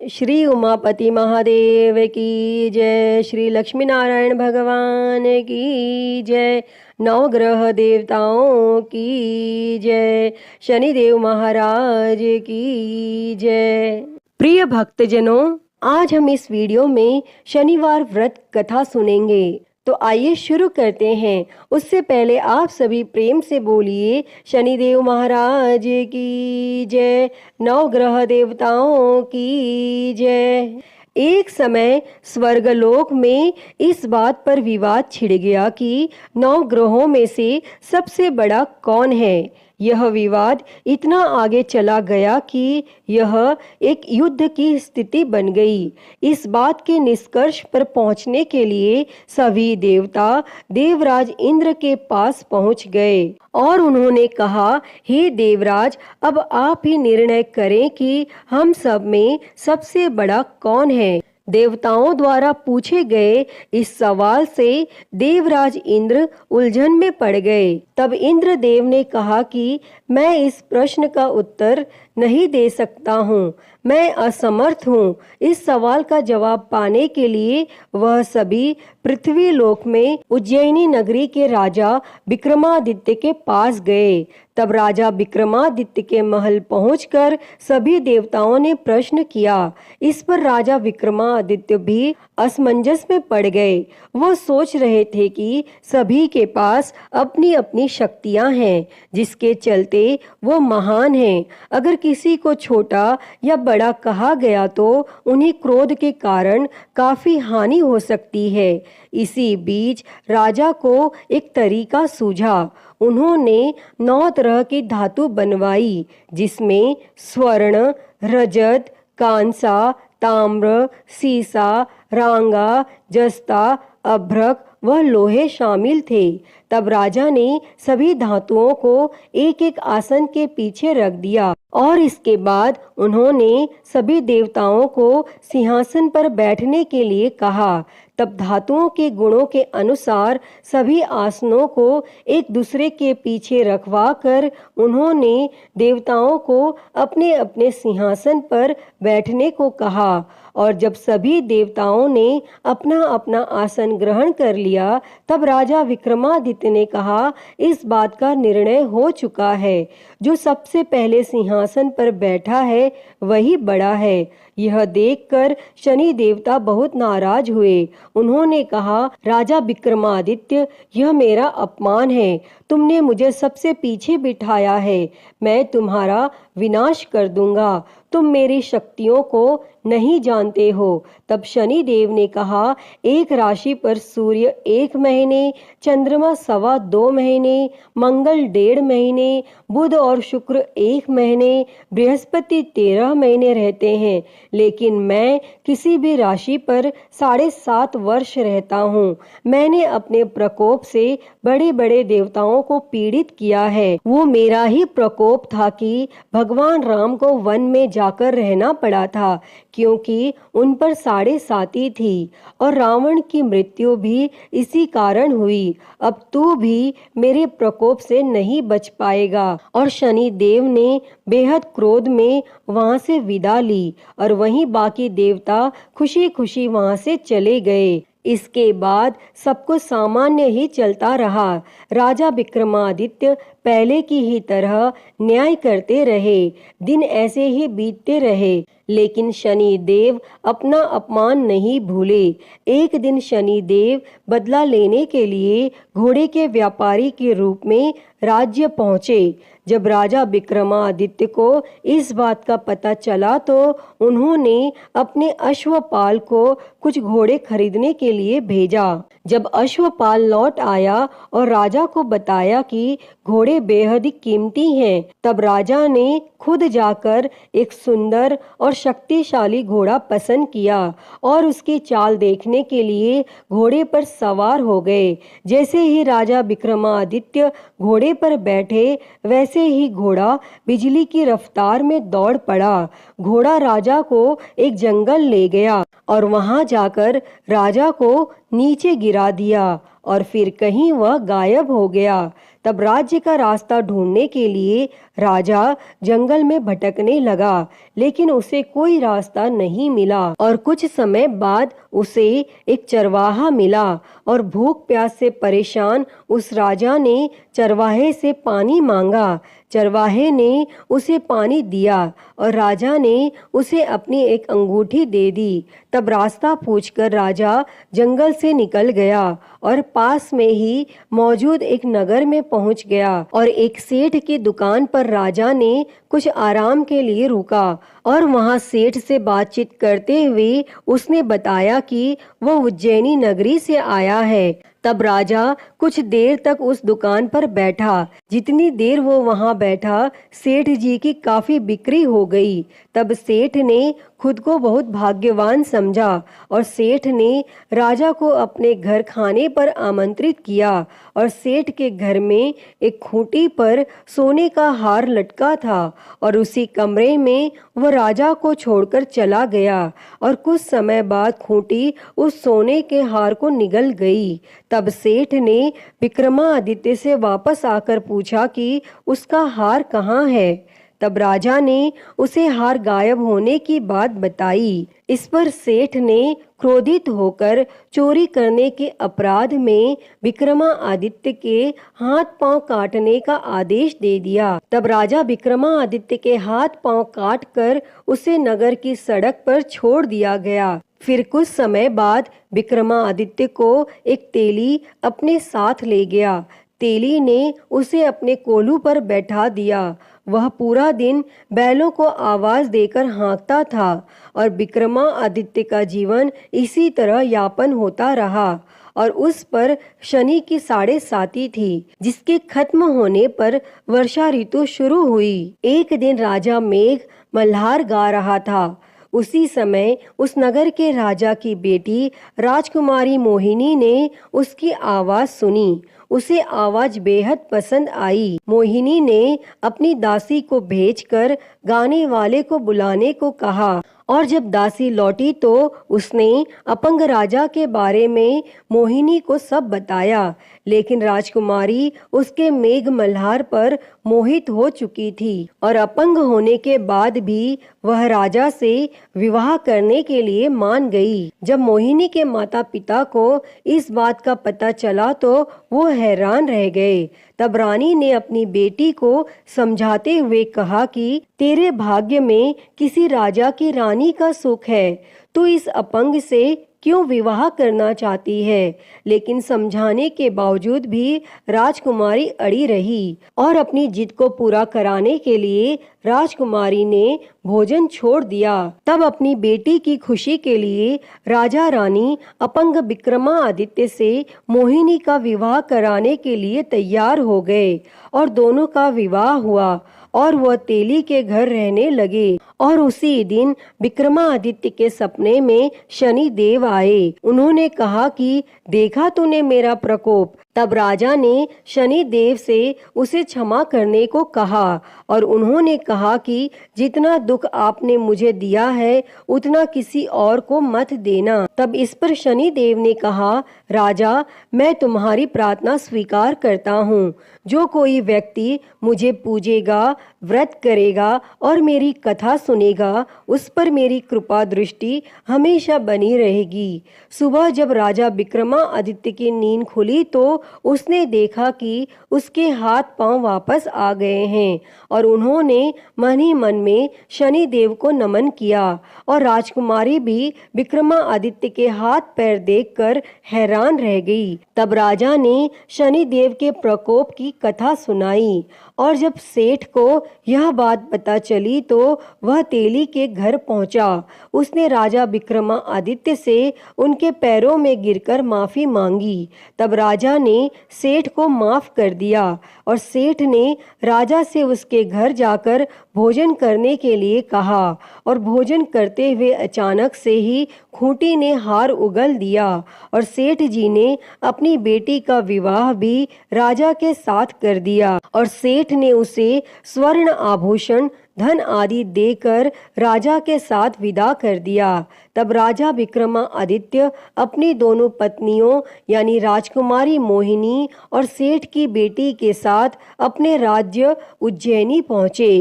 श्री उमापति महादेव की जय। श्री लक्ष्मी नारायण भगवान की जय। नवग्रह देवताओं की जय। शनिदेव महाराज की जय। प्रिय भक्तजनों, आज हम इस वीडियो में शनिवार व्रत कथा सुनेंगे। तो आइए शुरू करते हैं। उससे पहले आप सभी प्रेम से बोलिए शनिदेव महाराज की जय। नवग्रह देवताओं की जय। एक समय स्वर्गलोक में इस बात पर विवाद छिड़ गया कि 9 ग्रहों में से सबसे बड़ा कौन है। यह विवाद इतना आगे चला गया कि यह एक युद्ध की स्थिति बन गई। इस बात के निष्कर्ष पर पहुंचने के लिए सभी देवता देवराज इंद्र के पास पहुंच गए और उन्होंने कहा, हे देवराज, अब आप ही निर्णय करें कि हम सब में सबसे बड़ा कौन है। देवताओं द्वारा पूछे गए इस सवाल से देवराज इंद्र उलझन में पड़ गए। तब इंद्रदेव ने कहा कि मैं इस प्रश्न का उत्तर नहीं दे सकता हूँ, मैं असमर्थ हूँ। इस सवाल का जवाब पाने के लिए वह सभी पृथ्वी लोक में उज्जैनी नगरी के राजा विक्रमादित्य के पास गए। तब राजा विक्रमादित्य के महल पहुंचकर सभी देवताओं ने प्रश्न किया। इस पर राजा विक्रमादित्य भी असमंजस में पड़ गए। वो सोच रहे थे कि सभी के पास अपनी अपनी शक्तियां हैं, जिसके चलते वो महान हैं। अगर किसी को छोटा या बड़ा कहा गया तो उन्हें क्रोध के कारण काफी हानि हो सकती है। इसी बीच राजा को एक तरीका सूझा। उन्होंने 9 तरह की धातु बनवाई, जिसमें स्वर्ण, रजत, कांसा, ताम्र, सीसा, रांगा, जस्ता, अभ्रक व लोहे शामिल थे। तब राजा ने सभी धातुओं को एक एक आसन के पीछे रख दिया और इसके बाद उन्होंने सभी देवताओं को सिंहासन पर बैठने के लिए कहा। तब धातुओं के गुणों के अनुसार सभी आसनों को एक दूसरे के पीछे रखवा कर उन्होंने देवताओं को अपने अपने सिंहासन पर बैठने को कहा। और जब सभी देवताओं ने अपना अपना आसन ग्रहण कर लिया, तब राजा विक्रमादित्य ने कहा, इस बात का निर्णय हो चुका है। जो सबसे पहले सिंहासन पर बैठा है वही बड़ा है। यह देखकर शनि देवता बहुत नाराज हुए। उन्होंने कहा, राजा विक्रमादित्य, यह मेरा अपमान है। तुमने मुझे सबसे पीछे बिठाया है। मैं तुम्हारा विनाश कर दूंगा। तुम मेरी शक्तियों को नहीं जानते हो। तब शनि देव ने कहा, एक राशि पर सूर्य 1 महीने, चंद्रमा 2.25 महीने, मंगल 1.5 महीने, बुध और शुक्र 1 महीने, बृहस्पति 13 महीने रहते हैं, लेकिन मैं किसी भी राशि पर 7.5 वर्ष रहता हूँ। मैंने अपने प्रकोप से बड़े बड़े देवताओं को पीड़ित किया है। वो मेरा ही प्रकोप था कि भगवान राम को वन में जाकर रहना पड़ा था, क्योंकि उन पर 7.5 थी और रावण की मृत्यु भी इसी कारण हुई। अब तू भी मेरे प्रकोप से नहीं बच पाएगा। और शनि देव ने बेहद क्रोध में वहां से विदा ली और वहीं बाकी देवता खुशी खुशी वहां से चले गए। इसके बाद सब कुछ सामान्य ही चलता रहा। राजा विक्रमादित्य पहले की ही तरह न्याय करते रहे। दिन ऐसे ही बीतते रहे, लेकिन शनि देव अपना अपमान नहीं भूले। एक दिन शनि देव बदला लेने के लिए घोड़े के व्यापारी के रूप में राज्य पहुंचे। जब राजा विक्रमादित्य को इस बात का पता चला तो उन्होंने अपने अश्वपाल को कुछ घोड़े खरीदने के लिए भेजा। जब अश्वपाल लौट आया और राजा को बताया कि घोड़े बेहद ही कीमती हैं, तब राजा ने खुद जाकर एक सुंदर और शक्तिशाली घोड़ा पसंद किया और उसकी चाल देखने के लिए घोड़े पर सवार हो गए। जैसे ही राजा विक्रमादित्य घोड़े पर बैठे, वैसे ही घोड़ा बिजली की रफ्तार में दौड़ पड़ा। घोड़ा राजा को एक जंगल ले गया और वहां जाकर राजा को नीचे गिरा दिया और फिर कहीं वह गायब हो गया। तब राज्य का रास्ता ढूंढने के लिए राजा जंगल में भटकने लगा, लेकिन उसे कोई रास्ता नहीं मिला। और कुछ समय बाद उसे एक चरवाहा मिला और भूख प्यास से परेशान उस राजा ने चरवाहे से पानी मांगा। चरवाहे ने उसे पानी दिया और राजा ने उसे अपनी एक अंगूठी दे दी। तब रास्ता पूछकर राजा जंगल से निकल गया और पास में ही मौजूद एक नगर में पहुंच गया। और एक सेठ की दुकान पर राजा ने कुछ आराम के लिए रुका और वहां सेठ से बातचीत करते हुए उसने बताया कि वह उज्जैनी नगरी से आया है। तब राजा कुछ देर तक उस दुकान पर बैठा। जितनी देर वो वहां बैठा, सेठ जी की काफी बिक्री हो गई। तब सेठ ने खुद को बहुत भाग्यवान समझा और सेठ ने राजा को अपने घर खाने पर आमंत्रित किया। और सेठ के घर में एक खूंटी पर सोने का हार लटका था और उसी कमरे में वह राजा को छोड़कर चला गया। और कुछ समय बाद खूंटी उस सोने के हार को निगल गई। तब सेठ ने विक्रमादित्य से वापस आकर पूछा कि उसका हार कहाँ है। तब राजा ने उसे हार गायब होने की बात बताई। इस पर सेठ ने क्रोधित होकर चोरी करने के अपराध में विक्रमादित्य के हाथ पांव काटने का आदेश दे दिया। तब राजा विक्रमादित्य के हाथ पांव काट कर उसे नगर की सड़क पर छोड़ दिया गया। फिर कुछ समय बाद विक्रमादित्य को एक तेली अपने साथ ले गया। तेली ने उसे अपने कोल्हू पर बैठा दिया। वह पूरा दिन बैलों को आवाज देकर हाँकता था और विक्रमादित्य का जीवन इसी तरह यापन होता रहा। और उस पर शनि की 7.5 थी, जिसके खत्म होने पर वर्षा ऋतु शुरू हुई। एक दिन राजा मेघ मल्हार गा रहा था। उसी समय उस नगर के राजा की बेटी राजकुमारी मोहिनी ने उसकी आवाज सुनी। उसे आवाज बेहद पसंद आई। मोहिनी ने अपनी दासी को भेजकर गाने वाले को बुलाने को कहा और जब दासी लौटी तो उसने अपंग राजा के बारे में मोहिनी को सब बताया। लेकिन राजकुमारी उसके मेघ मल्हार पर मोहित हो चुकी थी और अपंग होने के बाद भी वह राजा से विवाह करने के लिए मान गई। जब मोहिनी के माता पिता को इस बात का पता चला तो वो हैरान रह गए। तब रानी ने अपनी बेटी को समझाते हुए कहा कि तेरे भाग्य में किसी राजा की रानी का सुख है, तू इस अपंग से क्यों विवाह करना चाहती है। लेकिन समझाने के बावजूद भी राजकुमारी अड़ी रही और अपनी जिद को पूरा कराने के लिए राजकुमारी ने भोजन छोड़ दिया। तब अपनी बेटी की खुशी के लिए राजा रानी अपंग विक्रमादित्य से मोहिनी का विवाह कराने के लिए तैयार हो गए और दोनों का विवाह हुआ और वह तेली के घर रहने लगे। और उसी दिन विक्रमादित्य के सपने में शनि देव आए। उन्होंने कहा कि देखा तूने मेरा प्रकोप। तब राजा ने शनि देव से उसे क्षमा करने को कहा और उन्होंने कहा कि जितना दुख आपने मुझे दिया है उतना किसी और को मत देना। तब इस पर शनि देव ने कहा, राजा मैं तुम्हारी प्रार्थना स्वीकार करता हूँ। जो कोई व्यक्ति मुझे पूजेगा, व्रत करेगा और मेरी कथा सुनेगा, उस पर मेरी कृपा दृष्टि हमेशा बनी रहेगी। सुबह जब राजा विक्रमादित्य की नींद खुली तो उसने देखा कि उसके हाथ पांव वापस आ गए हैं और उन्होंने मन ही मन में शनि देव को नमन किया। और राजकुमारी भी विक्रमादित्य के हाथ पैर देखकर हैरान रह गई। तब राजा ने शनि देव के प्रकोप की कथा सुनाई और जब सेठ को यह बात पता चली तो वह तेली के घर पहुंचा। उसने राजा विक्रमादित्य से उनके पैरों में गिरकर माफी मांगी। तब राजा ने सेठ को माफ कर दिया और सेठ ने राजा से उसके घर जाकर भोजन करने के लिए कहा। और भोजन करते हुए अचानक से ही खूंटी ने हार उगल दिया और सेठ जी ने अपनी बेटी का विवाह भी राजा के साथ कर दिया और सेठ ने उसे स्वर्ण आभूषण धन आदि देकर राजा के साथ विदा कर दिया। तब राजा विक्रमादित्य अपनी दोनों पत्नियों यानी राजकुमारी मोहिनी और सेठ की बेटी के साथ अपने राज्य उज्जैनी पहुँचे।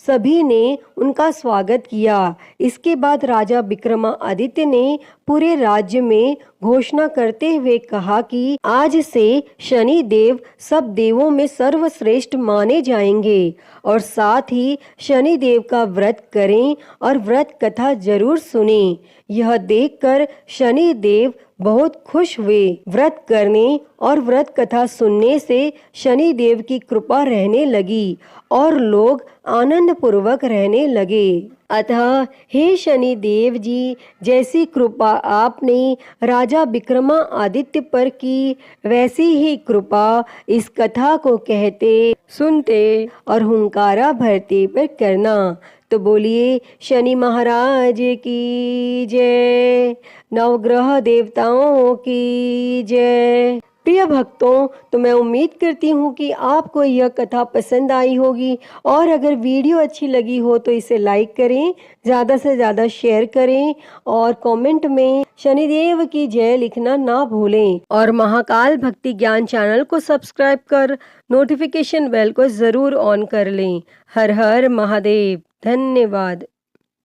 सभी ने उनका स्वागत किया। इसके बाद राजा विक्रमादित्य ने पूरे राज्य में घोषणा करते हुए कहा कि आज से शनि देव सब देवों में सर्वश्रेष्ठ माने जाएंगे और साथ ही शनि देव का व्रत करें और व्रत कथा जरूर सुनें। यह देखकर शनि देव बहुत खुश हुए। व्रत करने और व्रत कथा सुनने से शनि देव की कृपा रहने लगी और लोग आनंद पूर्वक रहने लगे। अतः हे शनि देव जी, जैसी कृपा आपने राजा विक्रमादित्य पर की, वैसी ही कृपा इस कथा को कहते, सुनते और हुंकारा भरते पर करना। तो बोलिए शनि महाराज की जय, नवग्रह देवताओं की जय। प्रिय भक्तों, तो मैं उम्मीद करती हूँ कि आपको यह कथा पसंद आई होगी और अगर वीडियो अच्छी लगी हो तो इसे लाइक करें, ज़्यादा से ज़्यादा शेयर करें और कमेंट में शनिदेव की जय लिखना ना भूलें और महाकाल भक्ति ज्ञान चैनल को सब्सक्राइब कर नोटिफिकेशन बेल को ज़रूर ऑन कर लें। हर हर महादेव। धन्यवाद।